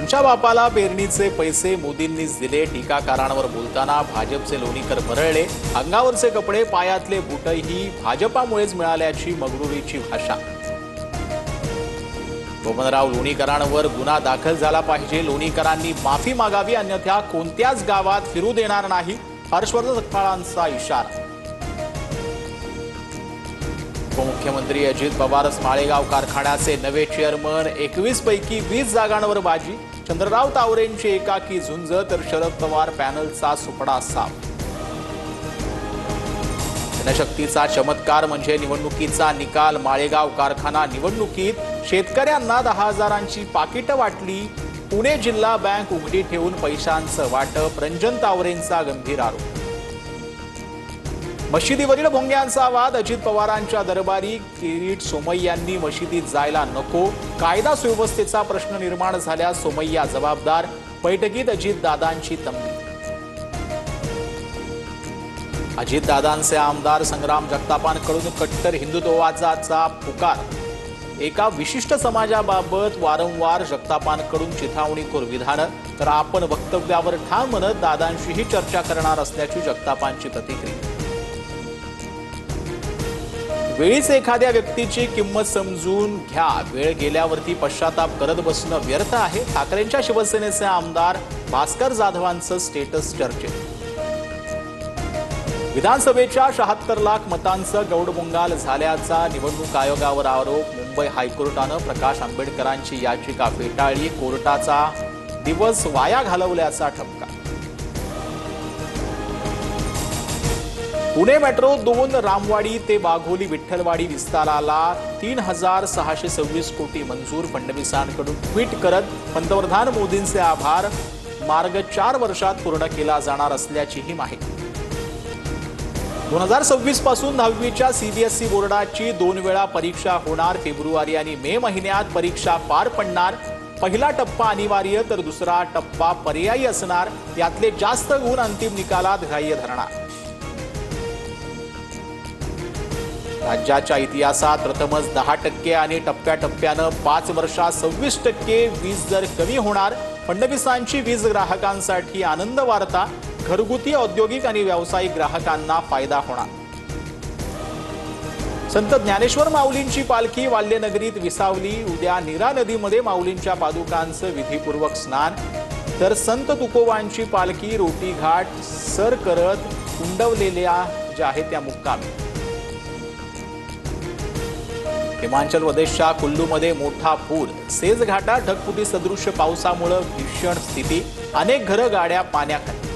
तुमच्या बापाला पेरणीचे पैसे मोदींनीच दिले। टीकाकारांवर बोलताना भाजपचे लोणीकर भरळले। अंगावरचे कपडे पायातले बूटही भाजपामुळेच मिळाल्याची मगरुरीची भाषा। बबनराव लोणीकरांवर गुन्हा दाखल झाला पाहिजे। लोणीकरांनी माफी मागावी, अन्यथा कोणत्याच गावात फिरू देणार नाही। हर्षवर्धन सकपाळांचा इशारा। उपमुख्यमंत्री अजित पवार माळेगाव कारखान्याचे नवे चेअरमन। 21 पैकी 20 जागांवर बाजी। चंद्रराव तावरेंची एकाकी झुंज तर शरद पवार पॅनलचा सुपडा साफ। जनशक्तीचा चमत्कार म्हणजे निवडणुकीचा निकाल। माळेगाव कारखाना निवडणुकीत शेतकऱ्यांना 10,000ची पाकिटं वाटली। पुणे जिल्हा बँक उघडी ठेवून पैशांचं वाटप। रंजन तावरेंचा गंभीर आरोप। मशिदीवरील भोंग्यांचा वाद। अजित पवारांच्या दरबारी किरीट सोमय्यांनी मशिदीत जायला नको। कायदा सुव्यवस्थेचा प्रश्न निर्माण झाल्यास सोमय्या जबाबदार। बैठकीत अजितदादांची तंबी। अजितदादांचे आमदार संग्राम जगतापांकडून कट्टर हिंदुत्ववादाचा पुकार। एका विशिष्ट समाजाबाबत वारंवार जगतापांकडून चिथावणीखोर विधान, तर आपण वक्तव्यावर ठाम म्हणत दादांशीही चर्चा करणार असल्याची जगतापांची प्रतिक्रिया। वेळीच एखाद्या व्यक्तीची किंमत समजून घ्या, वेळ गेल्यावरती पश्चाताप करत बसणं व्यर्थ आहे। ठाकरेंच्या शिवसेनेचे आमदार भास्कर जाधवांचं स्टेटस चर्चेत। विधानसभेच्या 76 लाख मतांचं गौडबोंगाल झाल्याचा निवडणूक आयोगावर आरोप। मुंबई हायकोर्टानं प्रकाश आंबेडकरांची याचिका फेटाळली। कोर्टाचा दिवस वाया घालवल्याचा ठपका। पुणे मेट्रो 2 रामवाडी ते वाघोली विठ्ठलवाडी विस्ताराला 3,626 कोटी मंजूर। फडणवीसांकडून ट्विट करत पंतप्रधान मोदींचे आभार। मार्ग 4 वर्षात पूर्ण केला जाणार असल्याचीही माहिती। 2026 पासून 10वीच्या सीबीएसई बोर्डाची 2 वेळा परीक्षा होणार। फेब्रुवारी आणि मे महिन्यात परीक्षा पार पडणार। पहिला टप्पा अनिवार्य तर दुसरा टप्पा पर्यायी असणार। यातले जास्त गुण अंतिम निकालात ग्राह्य धरणार। राज्याच्या इतिहासात प्रथमच 10% आणि टप्प्याटप्प्यानं 5 वर्षात 26% वीज दर कमी होणार। फडणवीसांची वीज ग्राहकांसाठी आनंद वार्ता। घरगुती, औद्योगिक आणि व्यावसायिक ग्राहकांना फायदा होणार। संत ज्ञानेश्वर माऊलींची पालखी वाल्यनगरीत विसावली। उद्या नीरा नदीमध्ये माऊलींच्या पादुकांचं विधीपूर्वक स्नान, तर संत तुकोबांची पालखी रोटी घाट सर करत कुंडवलेल्या ज्या आहेत त्या मुक्कामी। हिमाचल प्रदेशच्या कुल्लूमध्ये मोठा पूर। सेज घाटात ढगफुटी सदृश्य पावसामुळे भीषण स्थिती। अनेक घरं गाड्या पाण्याखाली।